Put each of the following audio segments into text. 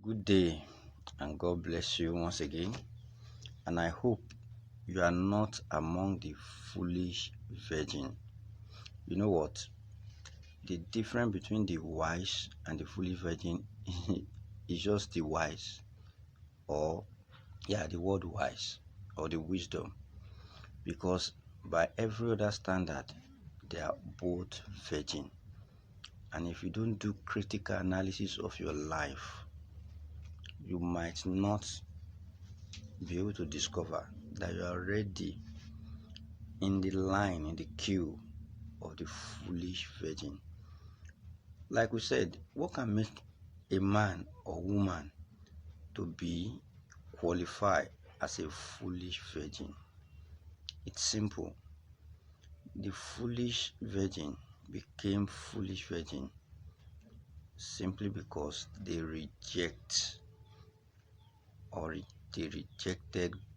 Good day and God bless you once again. And I hope you are not among the foolish virgin. You know what? The difference between the wise and the foolish virgin is just the wise, or the word wise, or the wisdom. Because by every other standard, they are both virgin. And if you don't do critical analysis of your life, you might not be able to discover that you are already in the line, in the queue of the foolish virgin. Like we said, what can make a man or woman to be qualified as a foolish virgin? It's simple. The foolish virgin became foolish virgin simply because they rejected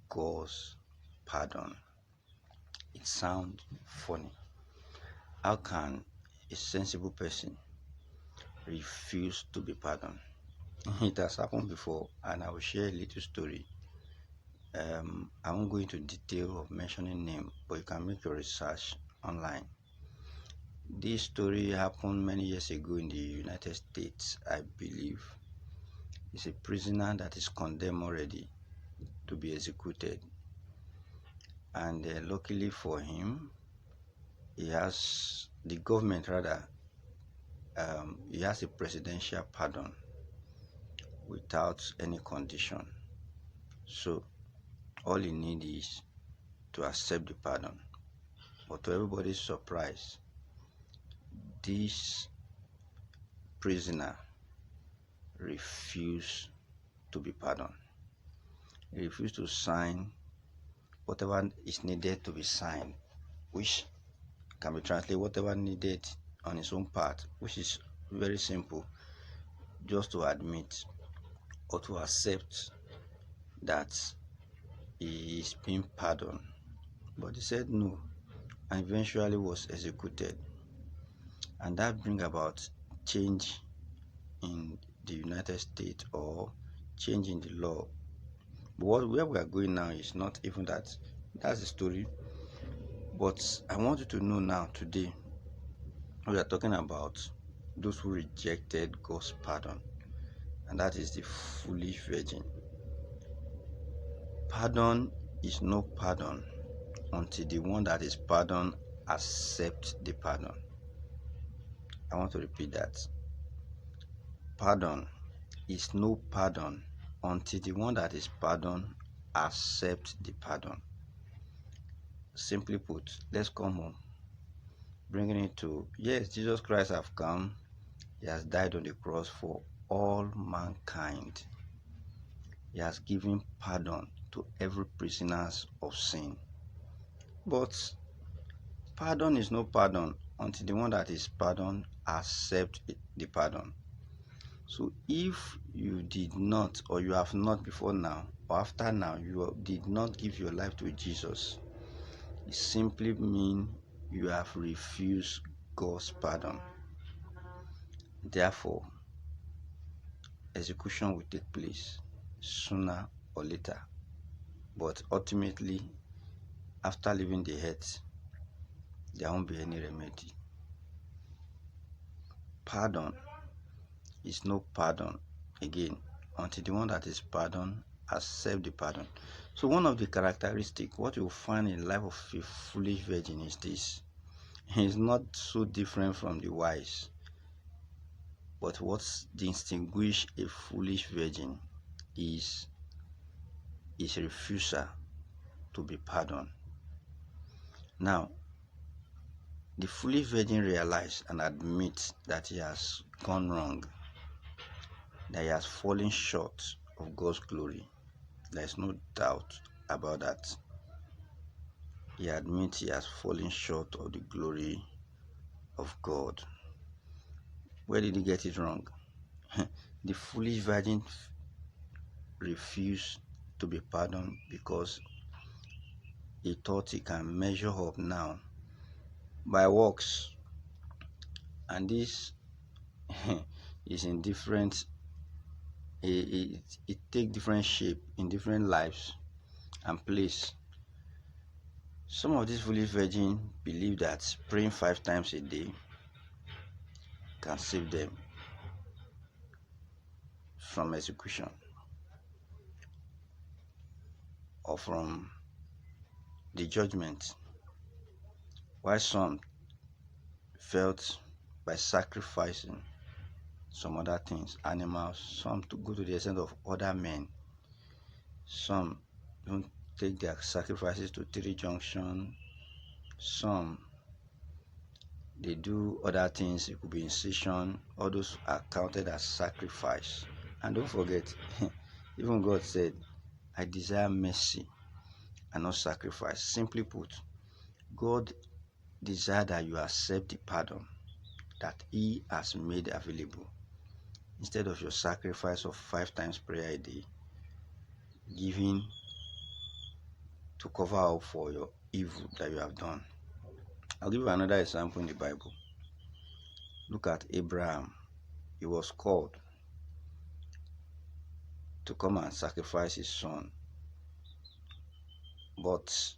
God's pardon. It sounds funny. How can a sensible person refuse to be pardoned? It has happened before, and I will share a little story. I won't go into detail of mentioning name, but you can make your research online. This story happened many years ago in the United States, I believe. It's a prisoner that is condemned already to be executed, and luckily for him, he has a presidential pardon without any condition. So all he needs is to accept the pardon. But to everybody's surprise, this prisoner refused to be pardoned. He refused to sign whatever is needed to be signed, which can be translated whatever needed on his own part, which is very simple, just to admit or to accept that he is being pardoned. But he said no, and eventually was executed. And that brings about change in the United States, or change in the law. But where we are going now is not even that. That's the story. But I want you to know now, today, we are talking about those who rejected God's pardon, and that is the foolish virgin. Pardon is no pardon until the one that is pardoned accepts the pardon. I want to repeat that. Pardon is no pardon until the one that is pardoned accepts the pardon. Simply put, let's come home, bringing it to, yes, Jesus Christ have come. He has died on the cross for all mankind. He has given pardon to every prisoner of sin. But pardon is no pardon until the one that is pardoned accepts the pardon. So if you did not, or you have not before now, or after now, you did not give your life to Jesus, it simply means you have refused God's pardon. Therefore, execution will take place sooner or later. But ultimately, after leaving the earth, there won't be any remedy. Pardon is no pardon again until the one that is pardoned accept the pardon. So one of the characteristics, what you find in the life of a foolish virgin is this. He is not so different from the wise. But what distinguishes a foolish virgin is his refusal to be pardoned. Now, the foolish virgin realizes and admits that he has gone wrong, that he has fallen short of God's glory. There is no doubt about that. He admits he has fallen short of the glory of God. Where did he get it wrong? The foolish virgin refused to be pardoned because he thought he can measure up now by works. And this is in different it take different shape in different lives and place. Some of these foolish virgins believe that praying 5 times a day can save them from execution or from the judgment, while some felt by sacrificing some other things, animals, some to go to the extent of other men. Some don't take their sacrifices to 3 junction. Some they do other things. It could be incision. All those are counted as sacrifice. And don't forget, even God said, I desire mercy and not sacrifice. Simply put, God desires that you accept the pardon that He has made available instead of your sacrifice of 5 times prayer a day, giving to cover up for your evil that you have done. I'll give you another example in the Bible. Look at Abraham. He was called to come and sacrifice his son, but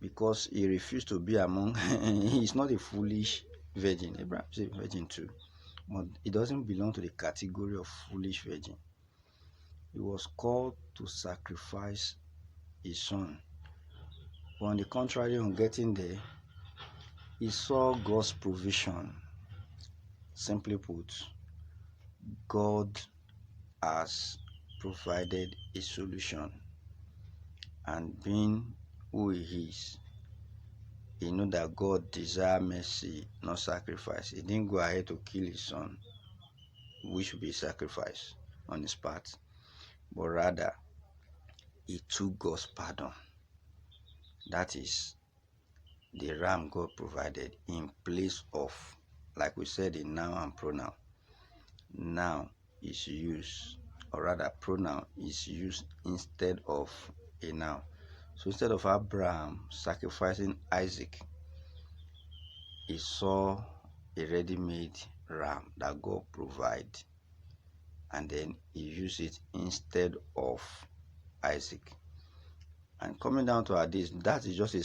because he refused to be among he's not a foolish virgin. Abraham is a virgin too, but he doesn't belong to the category of foolish virgin. He was called to sacrifice his son, but on the contrary, on getting there, he saw God's provision. Simply put, God has provided a solution, and being who He is, he knew that God desires mercy, not sacrifice. He didn't go ahead to kill his son, which would be sacrifice on his part, but rather he took God's pardon. That is the ram God provided in place of, like we said, a noun and pronoun. Now is used, or rather pronoun is used instead of a noun. So instead of Abraham sacrificing Isaac, he saw a ready-made ram that God provided, and then he used it instead of Isaac. And coming down to our days, that is just a